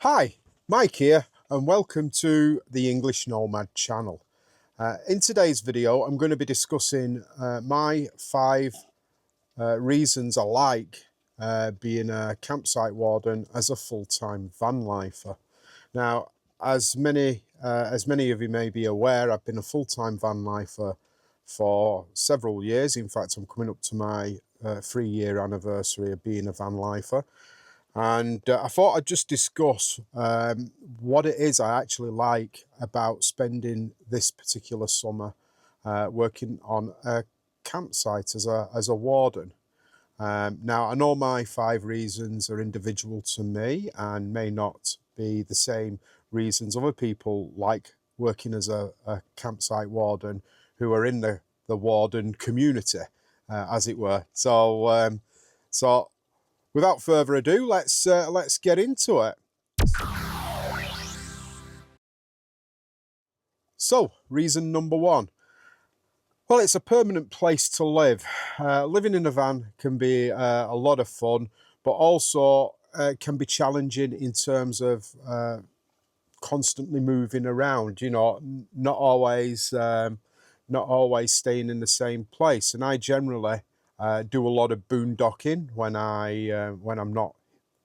Hi, Mike here, and welcome to the English Nomad channel. In today's video, I'm going to be discussing my 5 reasons I like being a campsite warden as a full-time van lifer. Now, as many of you may be aware, I've been a full-time van lifer for several years. In fact, I'm coming up to my 3-year anniversary of being a van lifer. And I thought I'd just discuss what it is I actually like about spending this particular summer working on a campsite as a warden. Now, I know my 5 reasons are individual to me and may not be the same reasons other people like working as a campsite warden who are in the warden community, as it were. So without further ado, let's get into it. So, reason number 1. Well, it's a permanent place to live. Living in a van can be a lot of fun, but also can be challenging in terms of constantly moving around. You know, not always staying in the same place. And I generally do a lot of boondocking when I'm not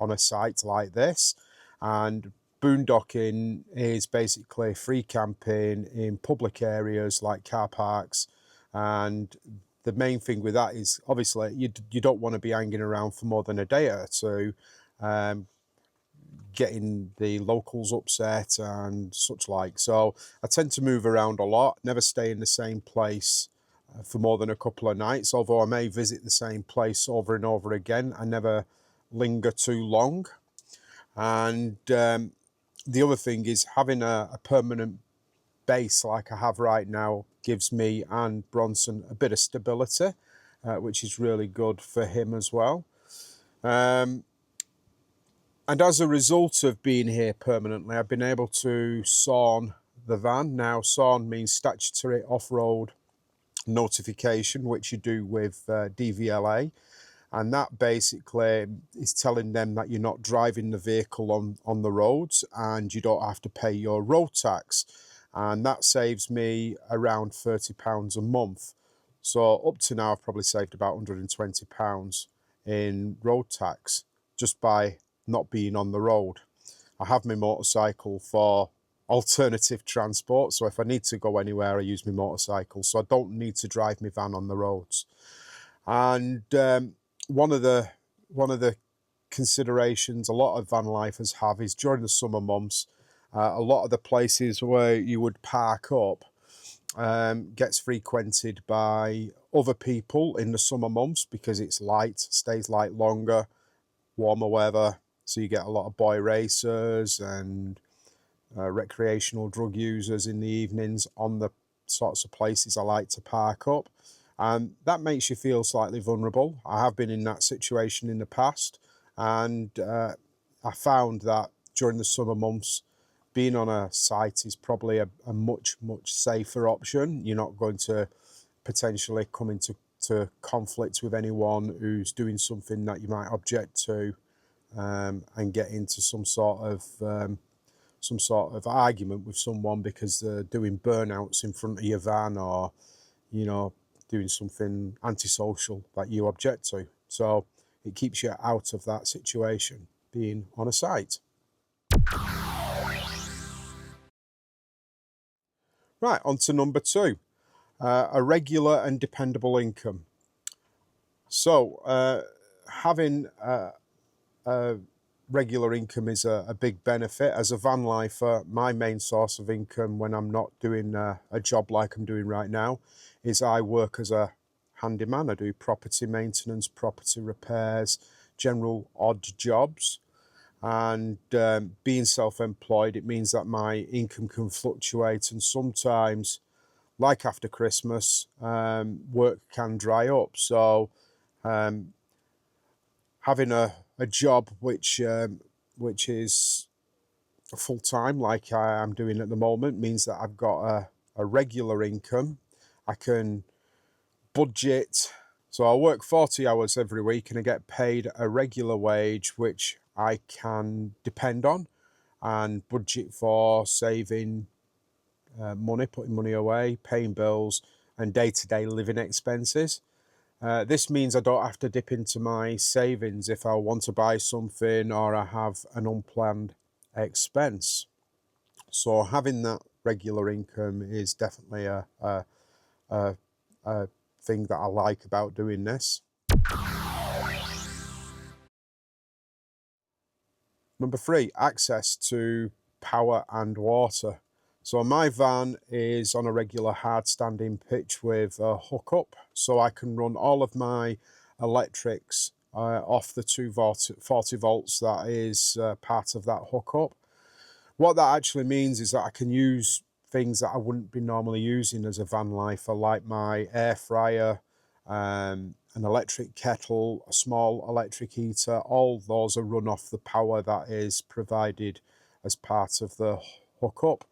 on a site like this. And boondocking is basically free camping in public areas like car parks. And the main thing with that is obviously you don't want to be hanging around for more than a day or two, getting the locals upset and such like. So I tend to move around a lot, never stay in the same place for more than a couple of nights. Although I may visit the same place over and over again, I never linger too long. And the other thing is having a permanent base like I have right now gives me and Bronson a bit of stability, which is really good for him as well. And as a result of being here permanently, I've been able to SORN the van. Now, SORN means statutory off-road notification, which you do with DVLA. And that basically is telling them that you're not driving the vehicle on the roads and you don't have to pay your road tax. And that saves me around £30 a month. So up to now, I've probably saved about £120 in road tax just by not being on the road. I have my motorcycle for alternative transport, so if I need to go anywhere, I use my motorcycle, so I don't need to drive my van on the roads. And one of the considerations a lot of van lifers have is during the summer months, a lot of the places where you would park up gets frequented by other people in the summer months because it's light, stays light longer, warmer weather. So you get a lot of boy racers and recreational drug users in the evenings on the sorts of places I like to park up. And that makes you feel slightly vulnerable. I have been in that situation in the past. And I found that during the summer months, being on a site is probably a much, much safer option. You're not going to potentially come into conflict with anyone who's doing something that you might object to, and get into some sort of argument with someone because they're doing burnouts in front of your van, or doing something antisocial that you object to. So it keeps you out of that situation being on a site. Right, on to number 2, a regular and dependable income. So having a regular income is a big benefit. As a van lifer, my main source of income when I'm not doing a job like I'm doing right now is I work as a handyman. I do property maintenance, property repairs, general odd jobs. And being self-employed, it means that my income can fluctuate, and sometimes, like after Christmas, work can dry up. So having a job which is full-time like I am doing at the moment means that I've got a regular income. I can budget. So I work 40 hours every week and I get paid a regular wage which I can depend on. and budget for saving money, putting money away, paying bills, and day-to-day living expenses. This means I don't have to dip into my savings if I want to buy something or I have an unplanned expense. So having that regular income is definitely a thing that I like about doing this. Number 3, access to power and water. So my van is on a regular hard standing pitch with a hookup, so I can run all of my electrics off the 240 volts that is part of that hookup. What that actually means is that I can use things that I wouldn't be normally using as a van lifer, like my air fryer, an electric kettle, a small electric heater. All those are run off the power that is provided as part of the hookup.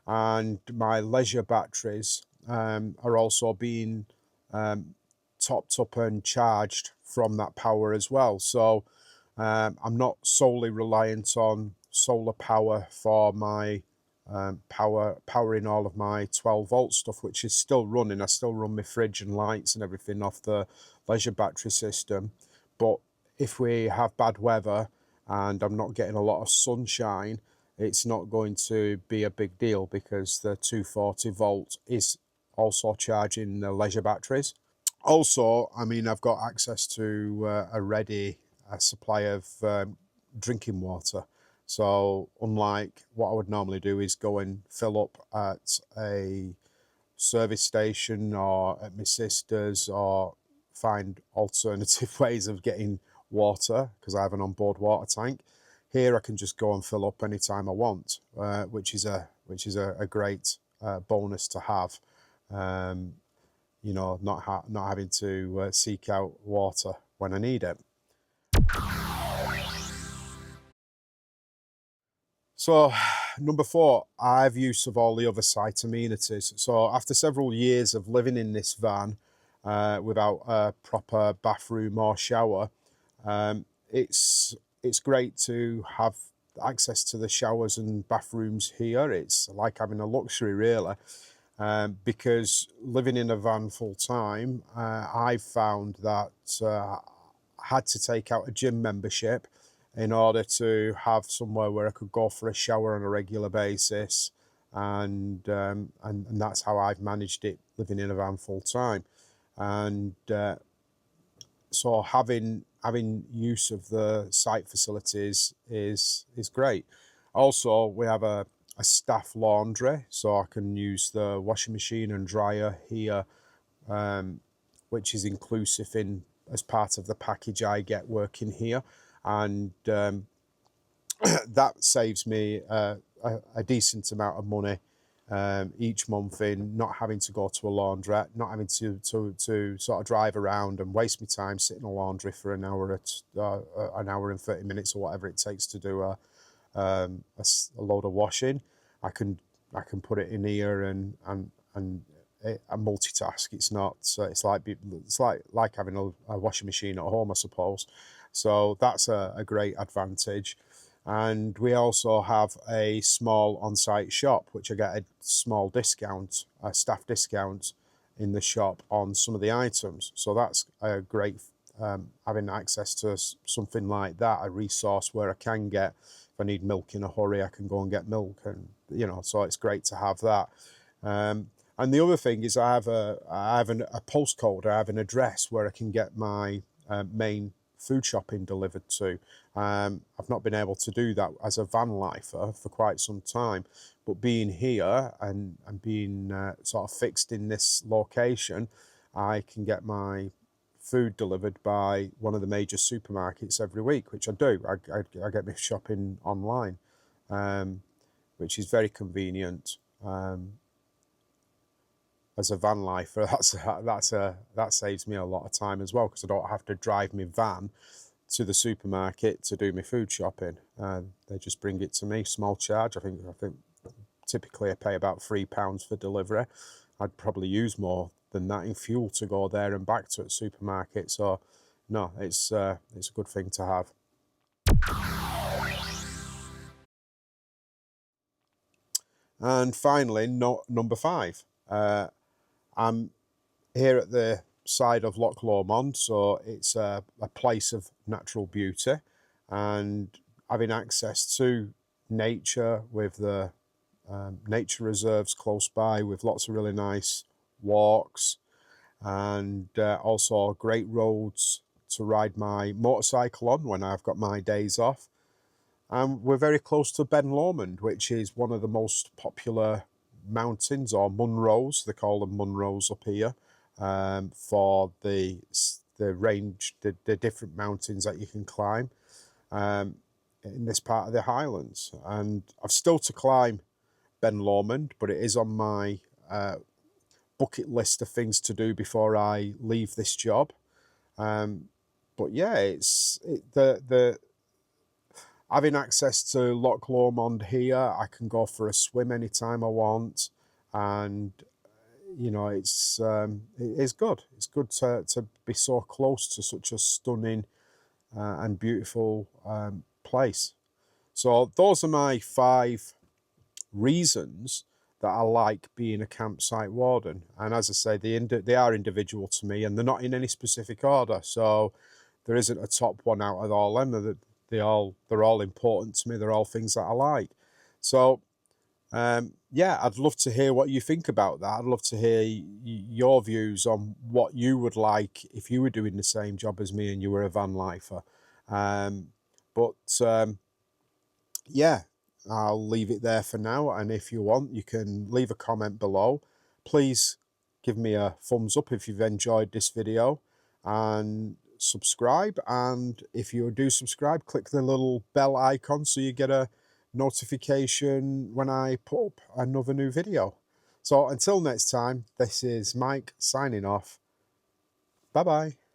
And my leisure batteries are also being topped up and charged from that power as well. So I'm not solely reliant on solar power for my powering all of my 12-volt stuff, which is still running. I still run my fridge and lights and everything off the leisure battery system. But if we have bad weather and I'm not getting a lot of sunshine, it's not going to be a big deal because the 240 volt is also charging the leisure batteries. Also, I mean, I've got access to a ready supply of drinking water. So unlike what I would normally do is go and fill up at a service station or at my sister's or find alternative ways of getting water because I have an onboard water tank. Here I can just go and fill up anytime I want, which is a great bonus to have. You know, not having to seek out water when I need it. So, number 4, I have use of all the other site amenities. So after several years of living in this van without a proper bathroom or shower, it's great to have access to the showers and bathrooms here. It's like having a luxury, really. Because living in a van full time, I've found that I had to take out a gym membership in order to have somewhere where I could go for a shower on a regular basis, and that's how I've managed it living in a van full time, and so having use of the site facilities is great. Also, we have a staff laundry, so I can use the washing machine and dryer here, which is inclusive in as part of the package I get working here, and that saves me a decent amount of money each month in not having to go to a laundrette, not having to sort of drive around and waste my time sitting in a laundry for an hour and 30 minutes or whatever it takes to do a load of washing. I can put it in here and I multitask. It's not. It's like having a washing machine at home, I suppose. So that's a great advantage. And we also have a small on-site shop, which I get a small discount, a staff discount in the shop on some of the items. So that's a great, having access to something like that, a resource where I can get, if I need milk in a hurry, I can go and get milk, and you know, so it's great to have that. And the other thing is I have a postcode, I have an address where I can get my main food shopping delivered to. I've not been able to do that as a van lifer for quite some time, but being here and being sort of fixed in this location, I can get my food delivered by one of the major supermarkets every week, which I do. I get my shopping online, which is very convenient. As a van lifer, that saves me a lot of time as well, because I don't have to drive my van to the supermarket to do my food shopping. They just bring it to me, small charge. I think typically I pay about £3 for delivery. I'd probably use more than that in fuel to go there and back to a supermarket. So no, it's a good thing to have. And finally, number 5. I'm here at the side of Loch Lomond, so it's a place of natural beauty, and having access to nature with the nature reserves close by, with lots of really nice walks, and also great roads to ride my motorcycle on when I've got my days off. And we're very close to Ben Lomond, which is one of the most popular mountains, or Munros, they call them Munros up here, for the range, the different mountains that you can climb in this part of the Highlands. And I've still to climb Ben Lomond, but it is on my bucket list of things to do before I leave this job. But yeah, the having access to Loch Lomond here, I can go for a swim anytime I want, and you know, it is good. It's good to be so close to such a stunning and beautiful place. So those are my 5 reasons that I like being a campsite warden. And as I say, they are individual to me, and they're not in any specific order. So there isn't a top one out of all them. They're all important to me. They're all things that I like. So yeah, I'd love to hear what you think about that. I'd love to hear your views on what you would like if you were doing the same job as me and you were a van lifer. Yeah, I'll leave it there for now. And if you want, you can leave a comment below. Please give me a thumbs up if you've enjoyed this video, and subscribe. And if you do subscribe, click the little bell icon so you get a notification when I put up another new video. So until next time, this is Mike signing off. Bye bye.